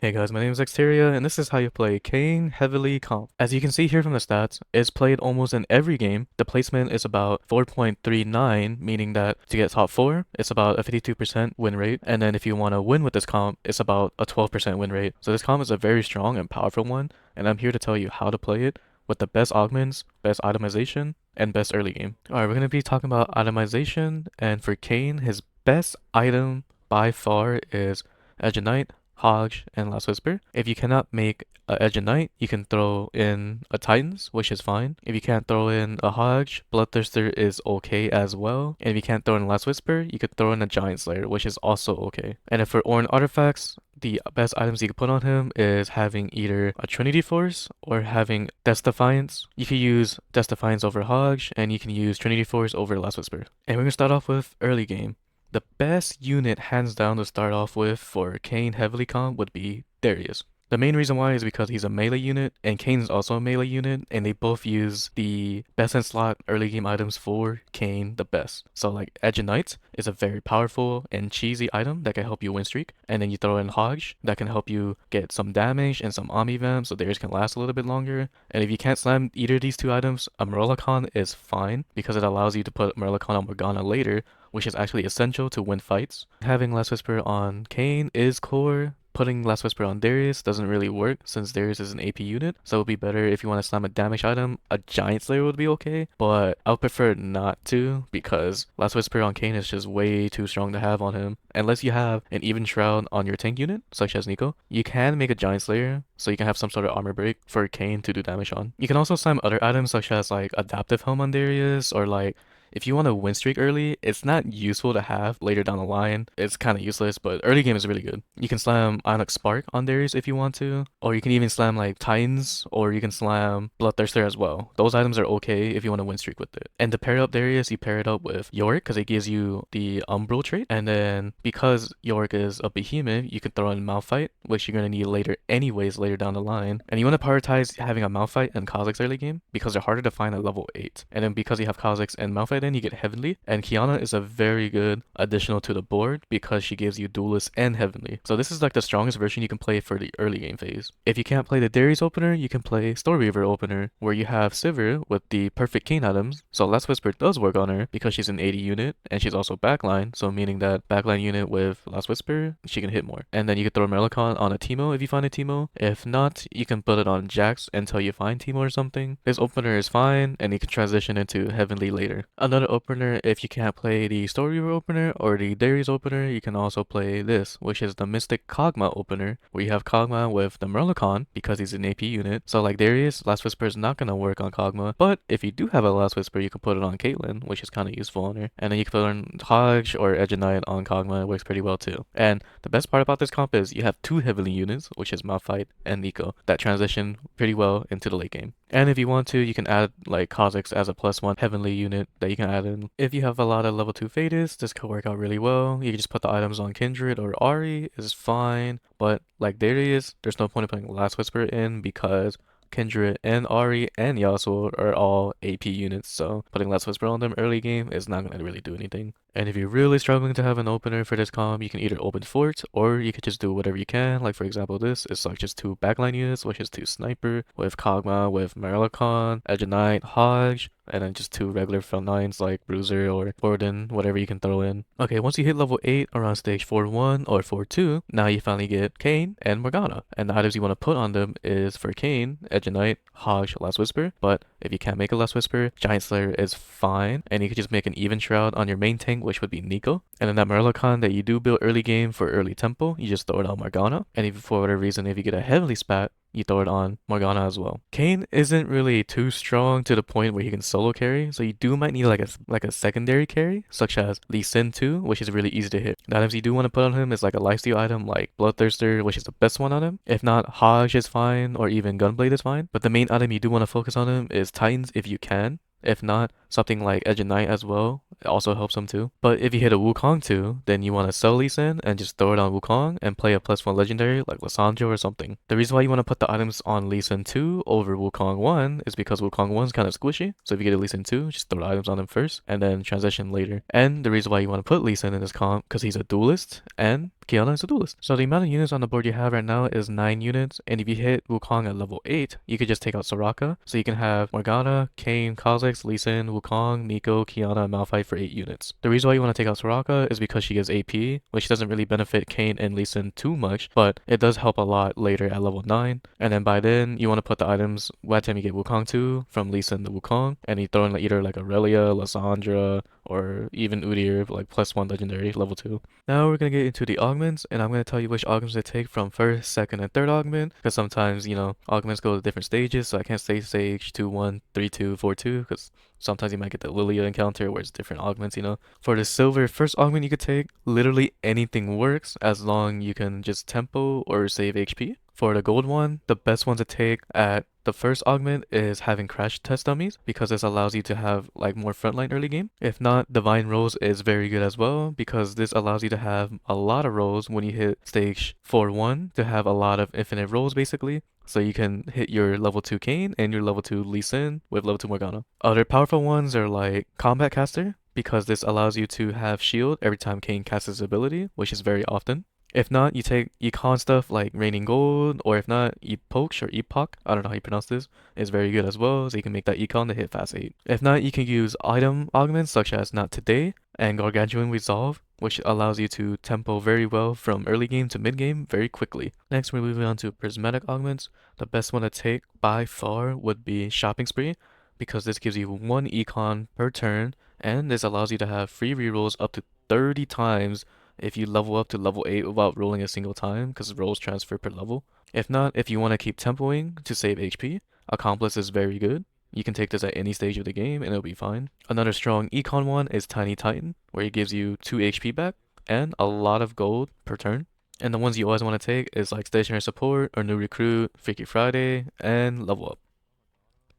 Hey guys, my name is Xteria, and this is how you play Kayn Heavily Comp. As you can see here from the stats, it's played almost in every game. The placement is about 4.39, meaning that to get top 4, it's about a 52% win rate, and then if you want to win with this comp, it's about a 12% win rate. So this comp is a very strong and powerful one, and I'm here to tell you how to play it with the best augments, best itemization, and best early game. Alright, we're going to be talking about itemization, and for Kayn, his best item by far is Edge of Night, Hodge, and Last Whisper. If you cannot make a Edge of Night, you can throw in a Titans, which is fine. If you can't throw in a Hodge, Bloodthirster is okay as well. And if you can't throw in Last Whisper, you could throw in a Giant Slayer, which is also okay. And if for Orin artifacts, the best items you could put on him is having either a Trinity Force or having Death Defiance. You could use Death Defiance over Hodge, and you can use Trinity Force over Last Whisper. And we're gonna start off with early game. The best unit hands down to start off with for Kayn Heavily Comp would be Darius. The main reason why is because he's a melee unit and Kayn is also a melee unit, and they both use the best in slot early game items for Kayn the best. So like Edge of Knights is a very powerful and cheesy item that can help you win streak, and then you throw in Hodge that can help you get some damage and some Omni Vamp so Darius can last a little bit longer. And if you can't slam either of these two items, a Morellicon is fine because it allows you to put Morellicon on Morgana later, which is actually essential to win fights. Having Last Whisper on Kayn is core. Putting Last Whisper on Darius doesn't really work since Darius is an AP unit, so it would be better if you want to slam a damage item. A Giant Slayer would be okay, but I would prefer not to because Last Whisper on Kayn is just way too strong to have on him. Unless you have an Even Shroud on your tank unit, such as Nico, you can make a Giant Slayer so you can have some sort of armor break for Kayn to do damage on. You can also slam other items such as like Adaptive Helm on Darius or like if you want to win streak early, it's not useful to have later down the line. It's kind of useless, but early game is really good. You can slam Ionic Spark on Darius if you want to, or you can even slam like Titans, or you can slam Bloodthirster as well. Those items are okay if you want to win streak with it. And to pair up Darius, you pair it up with Yorick because it gives you the Umbral trait. And then because Yorick is a behemoth, you can throw in Malphite, which you're going to need later anyways later down the line. And you want to prioritize having a Malphite and Kha'Zix early game because they're harder to find at level 8. And then because you have Kha'Zix and Malphite then you get Heavenly, and Qiyana is a very good additional to the board because she gives you Duelist and Heavenly. So this is like the strongest version you can play for the early game phase. If you can't play the Darius opener, you can play Storyweaver opener, where you have Sivir with the perfect Kayn items. So Last Whisper does work on her because she's an 80 unit, and she's also backline, so meaning that backline unit with Last Whisper, she can hit more. And then you can throw Merlicon on a Teemo if you find a Teemo. If not, you can put it on Jax until you find Teemo or something. This opener is fine, and you can transition into Heavenly later. Another opener, if you can't play the Storyweaver opener or the Darius opener, you can also play this, which is the Mystic Kog'Maw opener, where you have Kog'Maw with the Merlicon because he's an AP unit. So like Darius, Last Whisper is not gonna work on Kog'Maw, but if you do have a Last Whisper, you can put it on Caitlyn, which is kind of useful on her. And then you can put on Hodge or Edge of Night on Kog'Maw, it works pretty well too. And the best part about this comp is you have two Heavenly units, which is Malphite and Nico, that transition pretty well into the late game. And if you want to, you can add like Kha'Zix as a +1 Heavenly unit that you can add in. If you have a lot of level 2 Fates, this could work out really well. You can just put the items on Kindred or Ahri, is fine. But like Darius, there's no point in putting Last Whisper in because Kindred and Ahri and Yasuo are all AP units, so putting Last Whisper on them early game is not going to really do anything. And if you're really struggling to have an opener for this comp, you can either open Fort, or you could just do whatever you can. Like for example, this is like just two backline units, which is two Sniper, with Kog'Maw, with Merlicon, Edge of Night, Hodge, and then just two regular front nines like Bruiser or Borden, whatever you can throw in. Okay, once you hit level 8 around stage 4-1 or 4-2, now you finally get Kayn and Morgana. And the items you want to put on them is for Kayn, Edge of Night, Hodge, Last Whisper. But if you can't make a Last Whisper, Giant Slayer is fine. And you could just make an Even Shroud on your main tank, which would be Nico. And then that Merlicon that you do build early game for early tempo, you just throw it on Morgana. And if for whatever reason, if you get a Heavenly spat, you throw it on Morgana as well. Kayn isn't really too strong to the point where he can solo carry, so you might need like a secondary carry, such as Lee Sin 2, which is really easy to hit. The items you do want to put on him is like a lifesteal item like Bloodthirster, which is the best one on him. If not, Hodge is fine, or even Gunblade is fine. But the main item you do want to focus on him is Titans if you can. If not, Something like Edge of Night as well, it also helps him too. But if you hit a Wukong too, then you want to sell Lee Sin and just throw it on Wukong and play a +1 legendary like Lissandra or something. The reason why you want to put the items on Lee Sin 2 over Wukong 1 is because Wukong 1 is kind of squishy. So if you get a Lee Sin 2, just throw the items on him first and then transition later. And the reason why you want to put Lee Sin in this comp because he's a duelist and Qiyana is a duelist. So the amount of units on the board you have right now is 9 units, and if you hit Wukong at level 8, you could just take out Soraka. So you can have Morgana, Kayn, Kha'Zix, Lee Sin, Wukong, Nico, Qiyana, and Malphite for 8 units. The reason why you want to take out Soraka is because she gives AP, which doesn't really benefit Kayn and Lee Sin too much, but it does help a lot later at level 9. And then by then, you want to put the items, by the time you get Wukong 2, from Lee Sin to Wukong, and you throw in either like Aurelia, Lissandra, or even Udyr, like +1 legendary, level 2. Now we're going to get into the augments, and I'm going to tell you which augments to take from first, second, and third augment, because sometimes, augments go to different stages, so I can't say stage 2, 1, 3, 2, 4, 2, because sometimes you might get the Lilia encounter where it's different augments. For the silver first augment you could take, literally anything works as long you can just tempo or save HP. For the gold one, the best one to take at the first augment is having crash test dummies because this allows you to have like more frontline early game. If not, divine rolls is very good as well because this allows you to have a lot of rolls when you hit stage 4-1 to have a lot of infinite rolls basically. So you can hit your level 2 Kayn and your level 2 Lee Sin with level 2 Morgana. Other powerful ones are like Combat Caster because this allows you to have shield every time Kayn casts his ability, which is very often. If not, you take econ stuff like Raining Gold, or if not, Epoch or Epoch, I don't know how you pronounce this, is very good as well, so you can make that econ to hit fast 8. If not, you can use item augments such as Not Today and Gargantuan Resolve, which allows you to tempo very well from early game to mid game very quickly. Next, we're moving on to prismatic augments. The best one to take by far would be Shopping Spree, because this gives you 1 econ per turn, and this allows you to have free rerolls up to 30 times if you level up to level 8 without rolling a single time, because rolls transfer per level. If not, if you want to keep tempoing to save HP, Accomplice is very good. You can take this at any stage of the game and it'll be fine. Another strong econ one is Tiny Titan, where it gives you 2 HP back and a lot of gold per turn. And the ones you always want to take is like Stationary Support or New Recruit, Freaky Friday, and Level Up.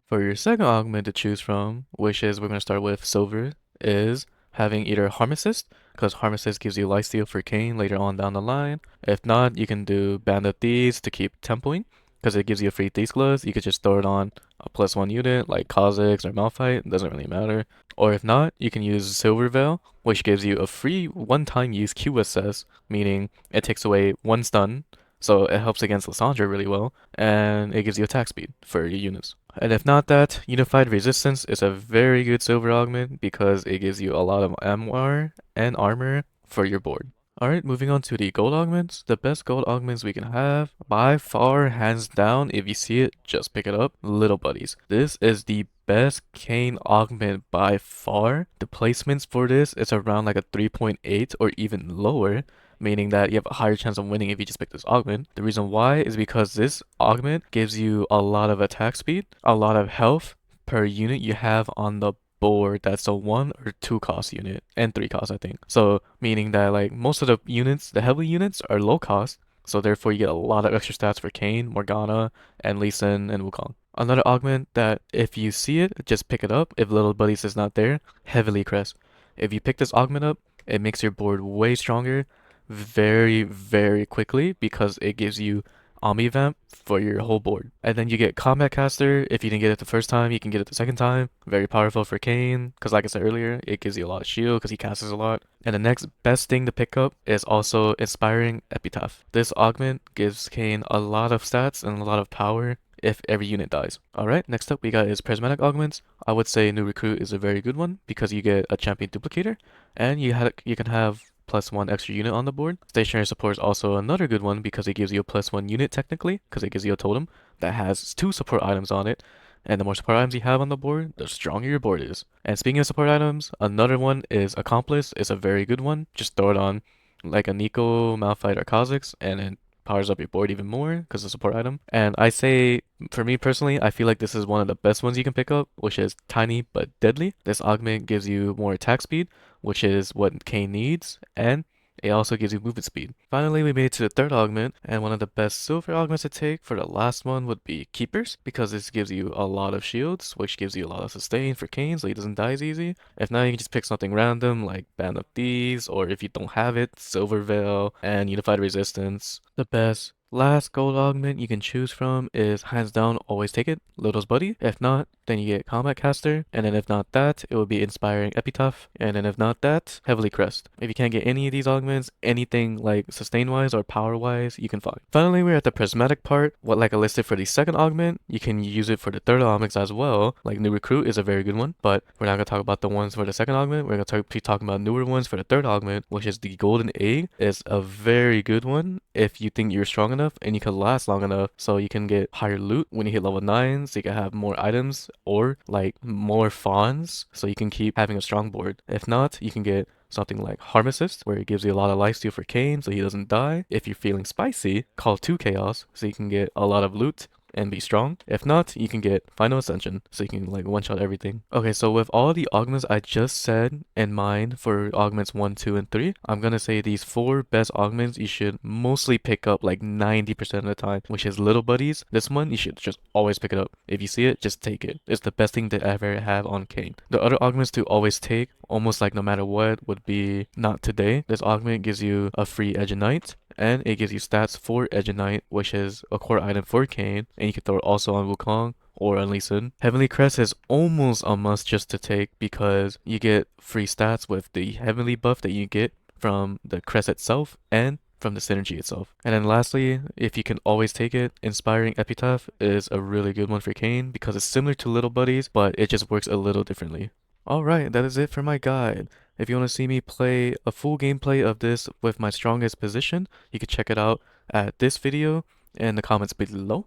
For your second augment to choose from, which is we're going to start with silver, is having either Harm Assist, because Harm Assist gives you lifesteal for Kayn later on down the line. If not, you can do Band of Thieves to keep tempoing, because it gives you a free Thieves Gloves. You could just throw it on a +1 unit like Kha'Zix or Malphite, it doesn't really matter. Or if not, you can use Silver Veil, which gives you a free one-time use Q assess, meaning it takes away 1 stun, so it helps against Lissandra really well, and it gives you attack speed for your units. And if not that, Unified Resistance is a very good silver augment because it gives you a lot of MR and armor for your board. Alright, moving on to the gold augments. The best gold augments we can have, by far, hands down, if you see it, just pick it up, Little Buddies. This is the best Kayn augment by far. The placements for this is around like a 3.8 or even lower, meaning that you have a higher chance of winning if you just pick this augment. The reason why is because this augment gives you a lot of attack speed, a lot of health per unit you have on the board that's a 1 or 2 cost unit, and 3 cost I think. So meaning that like most of the units, the heavy units are low cost, so therefore you get a lot of extra stats for Kayn, Morgana, and Lee Sin, and Wukong. Another augment that if you see it, just pick it up. If Little Buddies is not there, Heavily Crest. If you pick this augment up, it makes your board way stronger very, very quickly because it gives you Omnivamp for your whole board. And then you get Combat Caster. If you didn't get it the first time, you can get it the second time. Very powerful for Kayn, because like I said earlier, it gives you a lot of shield because he casts a lot. And the next best thing to pick up is also Inspiring Epitaph. This augment gives Kayn a lot of stats and a lot of power if every unit dies. Alright, next up we got is Prismatic Augments. I would say New Recruit is a very good one because you get a Champion Duplicator and you can have +1 extra unit on the board. Stationary Support is also another good one because it gives you a +1 unit technically, because it gives you a totem that has 2 support items on it. And the more support items you have on the board, the stronger your board is. And speaking of support items, another one is Accomplice. It's a very good one. Just throw it on like a Nico, Malphite, or Kha'Zix, and it powers up your board even more because it's a support item. And I say, for me personally, I feel like this is one of the best ones you can pick up, which is Tiny but Deadly. This augment gives you more attack speed, which is what Kayn needs, and it also gives you movement speed. Finally, we made it to the third augment, and one of the best silver augments to take for the last one would be Keepers, because this gives you a lot of shields, which gives you a lot of sustain for Kayn, so he doesn't die as easy. If not, you can just pick something random like Band of Thieves, or if you don't have it, Silver Veil and Unified Resistance. The best last gold augment you can choose from is hands down always take it, Little's Buddy. If not, then you get Combat Caster, and then if not that, it would be Inspiring Epitaph, and then if not that, Heavily Crest. If you can't get any of these augments, anything like sustain wise or power wise, you can find. Finally, we're at the prismatic part. What like I listed for the second augment, you can use it for the third augments as well. Like New Recruit is a very good one, but we're not gonna talk about the ones for the second augment. We're gonna be talking about newer ones for the third augment, which is the Golden Egg. Is a very good one if you think you're strong enough and you can last long enough, so you can get higher loot when you hit level 9, so you can have more items or like more fawns, so you can keep having a strong board. If not, you can get something like Harm Assist, where it gives you a lot of lifesteal for Kayn so he doesn't die. If you're feeling spicy, Call 2 Chaos, so you can get a lot of loot and be strong. If not, you can get Final Ascension, so you can like one-shot everything. Okay, so with all the augments I just said in mind for augments 1, 2, and 3, I'm gonna say these 4 best augments you should mostly pick up like 90% of the time, which is Little Buddies. This one, you should just always pick it up. If you see it, just take it. It's the best thing to ever have on Kayn. The other augments to always take, almost like no matter what, would be Not Today. This augment gives you a free Edge of Night, and it gives you stats for Edge of Night, which is a core item for Kayn, and you can throw it also on Wukong or on Lee Sin. Heavenly Crest is almost a must just to take because you get free stats with the heavenly buff that you get from the crest itself and from the synergy itself. And then lastly, if you can always take it, Inspiring Epitaph is a really good one for Kayn because it's similar to Little Buddies, but it just works a little differently. Alright, that is it for my guide. If you want to see me play a full gameplay of this with my strongest position, you can check it out at this video in the comments below.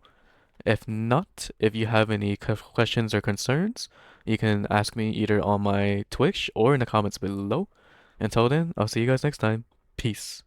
If not, if you have any questions or concerns, you can ask me either on my Twitch or in the comments below. Until then, I'll see you guys next time. Peace.